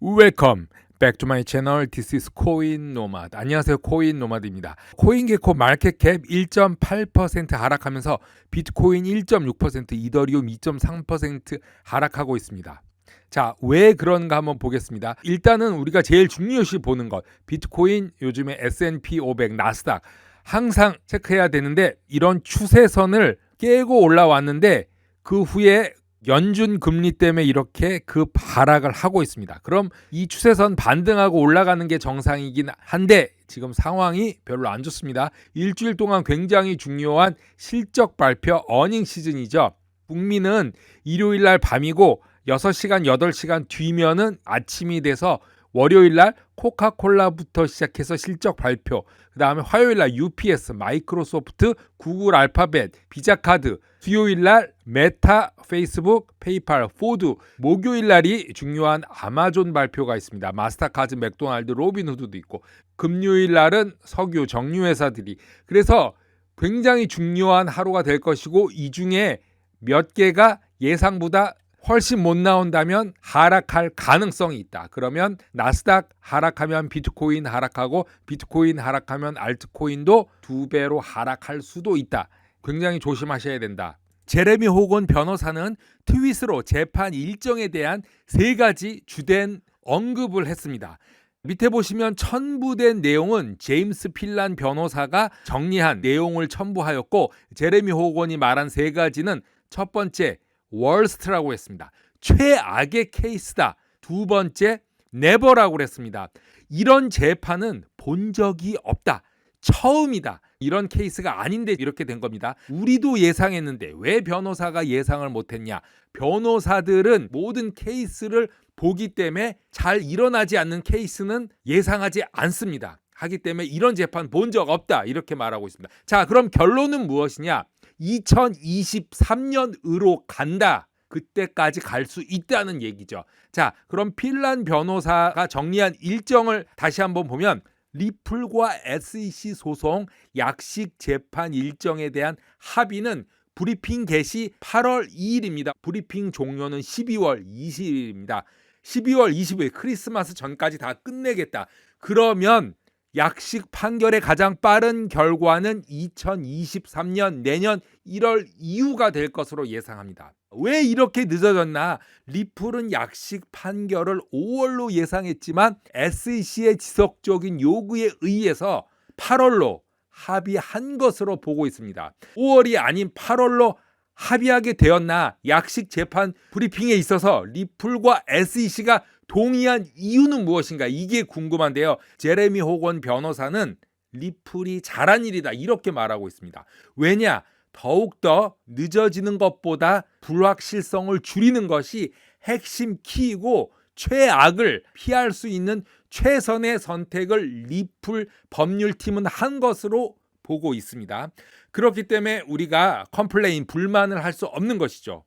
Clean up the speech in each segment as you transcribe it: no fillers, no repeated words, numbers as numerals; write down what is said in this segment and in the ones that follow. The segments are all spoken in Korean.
Welcome back to my channel. This is 코인 노마드. 안녕하세요. 코인 노마드입니다. 코인게코 마켓캡 1.8% 하락하면서 비트코인 1.6%, 이더리움 2.3% 하락하고 있습니다. 자, 왜 그런가 한번 보겠습니다. 일단은 우리가 제일 중요시 보는 것, 비트코인 요즘에 S&P 500, 나스닥 항상 체크해야 되는데 이런 추세선을 깨고 올라왔는데 그 후에 연준 금리 때문에 이렇게 하락을 하고 있습니다. 그럼 이 추세선 반등하고 올라가는 게 정상이긴 한데 지금 상황이 별로 안 좋습니다. 일주일 동안 굉장히 중요한 실적 발표 어닝 시즌이죠. 북미는 일요일 날 밤이고 6시간, 8시간 뒤면은 아침이 돼서 월요일 날 코카콜라부터 시작해서 실적 발표, 그 다음에 화요일 날 UPS, 마이크로소프트, 구글 알파벳, 비자카드, 수요일 날 메타, 페이스북, 페이팔, 포드, 목요일 날이 중요한 아마존 발표가 있습니다. 마스터카드, 맥도날드, 로빈후드도 있고, 금요일 날은 석유, 정유회사들이. 그래서 굉장히 중요한 하루가 될 것이고 이 중에 몇 개가 예상보다 훨씬 못 나온다면 하락할 가능성이 있다. 그러면 나스닥 하락하면 비트코인 하락하고 비트코인 하락하면 알트코인도 2배로 하락할 수도 있다. 굉장히 조심하셔야 된다. 제레미 호건 변호사는 트윗으로 재판 일정에 대한 3가지 주된 언급을 했습니다. 밑에 보시면 첨부된 내용은 제임스 필란 변호사가 정리한 내용을 첨부하였고, 제레미 호건이 말한 3가지는 첫 번째, 월스트라고 했습니다. 최악의 케이스다. 2번째, 네버라고 했습니다. 이런 재판은 본 적이 없다. 처음이다. 이런 케이스가 아닌데 이렇게 된 겁니다. 우리도 예상했는데 왜 변호사가 예상을 못했냐? 변호사들은 모든 케이스를 보기 때문에 잘 일어나지 않는 케이스는 예상하지 않습니다. 하기 때문에 이런 재판 본 적 없다. 이렇게 말하고 있습니다. 자, 그럼 결론은 무엇이냐? 2023년으로 간다. 그때까지 갈 수 있다는 얘기죠. 자, 그럼 필란 변호사가 정리한 일정을 다시 한번 보면 리플과 SEC 소송 약식 재판 일정에 대한 합의는 브리핑 개시 8월 2일입니다. 브리핑 종료는 12월 20일입니다. 12월 20일 크리스마스 전까지 다 끝내겠다. 그러면 약식 판결의 가장 빠른 결과는 2023년 내년 1월 이후가 될 것으로 예상합니다. 왜 이렇게 늦어졌나? 리플은 약식 판결을 5월로 예상했지만 SEC의 지속적인 요구에 의해서 8월로 합의한 것으로 보고 있습니다. 5월이 아닌 8월로 합의하게 되었나? 약식 재판 브리핑에 있어서 리플과 SEC가 동의한 이유는 무엇인가? 이게 궁금한데요. 제레미 호건 변호사는 리플이 잘한 일이다 이렇게 말하고 있습니다. 왜냐? 더욱더 늦어지는 것보다 불확실성을 줄이는 것이 핵심 키이고 최악을 피할 수 있는 최선의 선택을 리플 법률팀은 한 것으로 보고 있습니다. 그렇기 때문에 우리가 컴플레인, 불만을 할 수 없는 것이죠.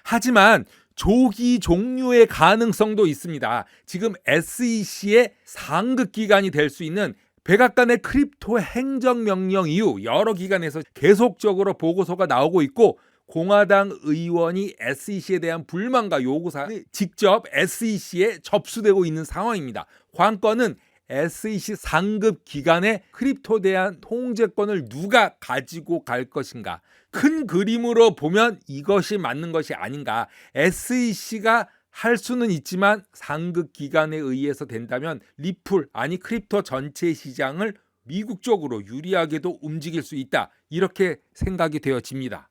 하지만 조기 종료의 가능성도 있습니다. 지금 SEC의 상급 기관이 될 수 있는 백악관의 크립토 행정명령 이후 여러 기관에서 계속적으로 보고서가 나오고 있고, 공화당 의원이 SEC에 대한 불만과 요구사항이 직접 SEC에 접수되고 있는 상황입니다. 관건은 SEC 상급 기관의 크립토에 대한 통제권을 누가 가지고 갈 것인가? 큰 그림으로 보면 이것이 맞는 것이 아닌가? SEC가 할 수는 있지만 상급 기관에 의해서 된다면 리플, 아니 크립토 전체 시장을 미국 쪽으로 유리하게도 움직일 수 있다. 이렇게 생각이 되어집니다.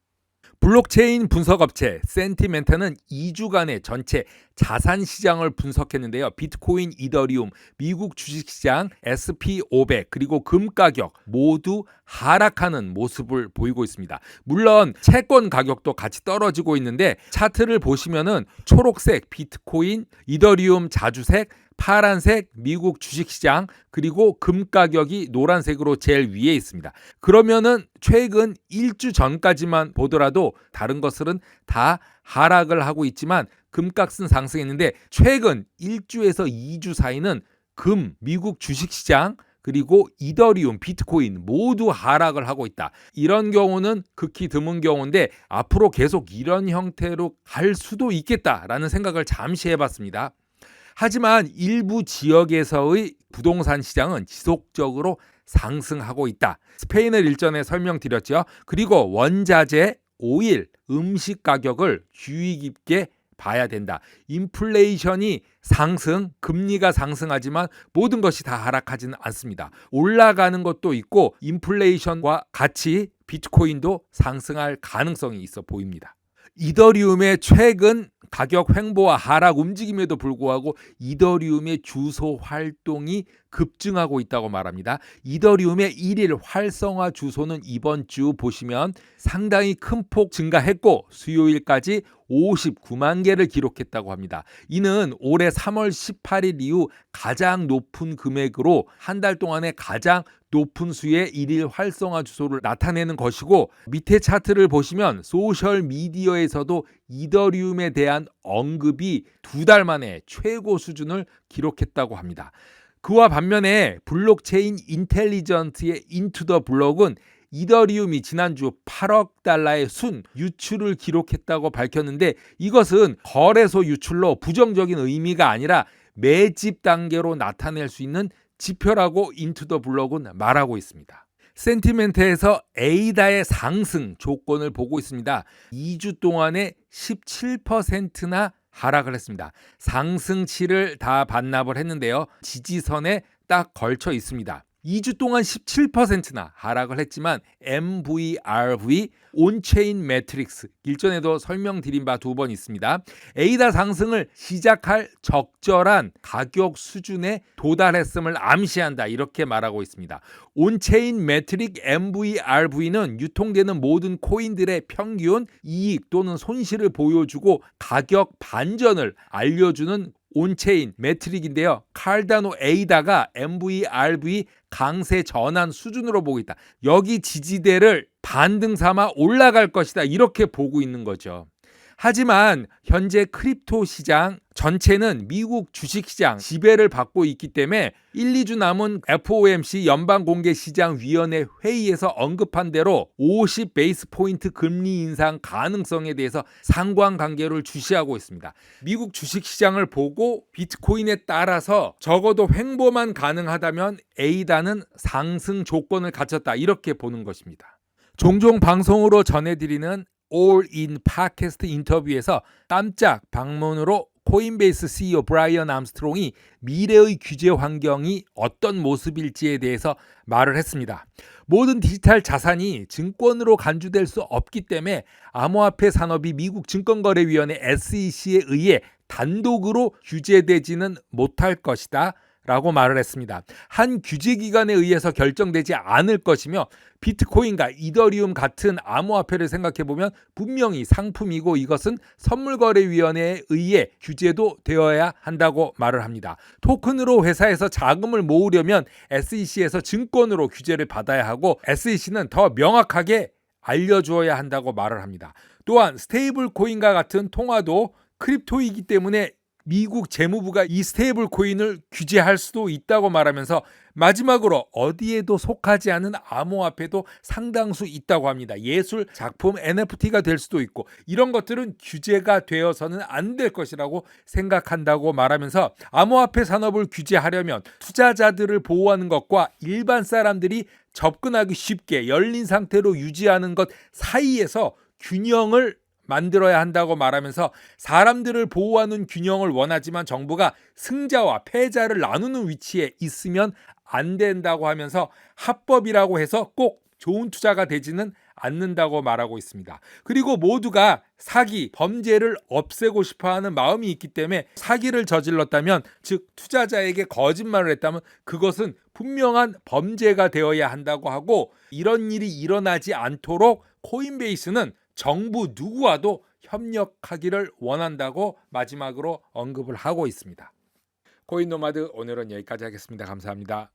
블록체인 분석업체 센티멘트는 2주간의 전체 자산 시장을 분석했는데요. 비트코인, 이더리움, 미국 주식시장, SP500 그리고 금 가격 모두 하락하는 모습을 보이고 있습니다. 물론 채권 가격도 같이 떨어지고 있는데 차트를 보시면은 초록색 비트코인, 이더리움 자주색, 파란색 미국 주식시장, 그리고 금 가격이 노란색으로 제일 위에 있습니다. 그러면은 최근 1주 전까지만 보더라도 다른 것들은 다 하락을 하고 있지만 금값은 상승했는데 최근 1주에서 2주 사이는 금, 미국 주식시장, 그리고 이더리움, 비트코인 모두 하락을 하고 있다. 이런 경우는 극히 드문 경우인데 앞으로 계속 이런 형태로 갈 수도 있겠다라는 생각을 잠시 해봤습니다. 하지만 일부 지역에서의 부동산 시장은 지속적으로 상승하고 있다. 스페인을 일전에 설명드렸죠. 그리고 원자재, 오일, 음식 가격을 주의 깊게 봐야 된다. 인플레이션이 상승, 금리가 상승하지만 모든 것이 다 하락하지는 않습니다. 올라가는 것도 있고 인플레이션과 같이 비트코인도 상승할 가능성이 있어 보입니다. 이더리움의 최근 가격 횡보와 하락 움직임에도 불구하고 이더리움의 주소 활동이 급증하고 있다고 말합니다. 이더리움의 1일 활성화 주소는 이번 주 보시면 상당히 큰 폭 증가했고 수요일까지 59만 개를 기록했다고 합니다. 이는 올해 3월 18일 이후 가장 높은 금액으로 한 달 동안에 가장 높은 수의 1일 활성화 주소를 나타내는 것이고, 밑에 차트를 보시면 소셜 미디어에서도 이더리움에 대한 언급이 2달 만에 최고 수준을 기록했다고 합니다. 그와 반면에 블록체인 인텔리전트의 인투 더 블록은 이더리움이 지난주 8억 달러의 순 유출을 기록했다고 밝혔는데, 이것은 거래소 유출로 부정적인 의미가 아니라 매집 단계로 나타낼 수 있는 지표라고 인투 더 블록은 말하고 있습니다. 센티멘트에서 에이다의 상승 조건을 보고 있습니다. 2주 동안에 17%나 하락을 했습니다. 상승치를 다 반납을 했는데요. 지지선에 딱 걸쳐 있습니다. 2주 동안 17%나 하락을 했지만 MVRV, 온체인 매트릭스, 일전에도 설명드린 바 2번 있습니다. 에이다 상승을 시작할 적절한 가격 수준에 도달했음을 암시한다, 이렇게 말하고 있습니다. 온체인 매트릭 MVRV는 유통되는 모든 코인들의 평균 이익 또는 손실을 보여주고 가격 반전을 알려주는 온체인 매트릭인데요. 칼다노 에이다가 MVRV 강세 전환 수준으로 보고 있다. 여기 지지대를 반등 삼아 올라갈 것이다, 이렇게 보고 있는 거죠. 하지만 현재 크립토 시장 전체는 미국 주식시장 지배를 받고 있기 때문에 1, 2주 남은 FOMC 연방공개시장위원회 회의에서 언급한 대로 50 베이스 포인트 금리 인상 가능성에 대해서 상관관계를 주시하고 있습니다. 미국 주식시장을 보고 비트코인에 따라서 적어도 횡보만 가능하다면 에이다는 상승 조건을 갖췄다, 이렇게 보는 것입니다. 종종 방송으로 전해드리는 올 인 팟캐스트 인터뷰에서 깜짝 방문으로 코인베이스 CEO 브라이언 암스트롱이 미래의 규제 환경이 어떤 모습일지에 대해서 말을 했습니다. 모든 디지털 자산이 증권으로 간주될 수 없기 때문에 암호화폐 산업이 미국 증권거래위원회 SEC에 의해 단독으로 규제되지는 못할 것이다 라고 말을 했습니다. 한 규제기관에 의해서 결정되지 않을 것이며, 비트코인과 이더리움 같은 암호화폐를 생각해보면 분명히 상품이고 이것은 선물거래위원회에 의해 규제도 되어야 한다고 말을 합니다. 토큰으로 회사에서 자금을 모으려면 SEC에서 증권으로 규제를 받아야 하고 SEC는 더 명확하게 알려주어야 한다고 말을 합니다. 또한 스테이블 코인과 같은 통화도 크립토이기 때문에 미국 재무부가 이 스테이블 코인을 규제할 수도 있다고 말하면서, 마지막으로 어디에도 속하지 않은 암호화폐도 상당수 있다고 합니다. 예술 작품 NFT가 될 수도 있고 이런 것들은 규제가 되어서는 안 될 것이라고 생각한다고 말하면서, 암호화폐 산업을 규제하려면 투자자들을 보호하는 것과 일반 사람들이 접근하기 쉽게 열린 상태로 유지하는 것 사이에서 균형을 만들어야 한다고 말하면서, 사람들을 보호하는 균형을 원하지만 정부가 승자와 패자를 나누는 위치에 있으면 안 된다고 하면서, 합법이라고 해서 꼭 좋은 투자가 되지는 않는다고 말하고 있습니다. 그리고 모두가 사기, 범죄를 없애고 싶어하는 마음이 있기 때문에 사기를 저질렀다면, 즉 투자자에게 거짓말을 했다면 그것은 분명한 범죄가 되어야 한다고 하고, 이런 일이 일어나지 않도록 코인베이스는 정부 누구와도 협력하기를 원한다고 마지막으로 언급을 하고 있습니다. 코인노마드 오늘은 여기까지 하겠습니다. 감사합니다.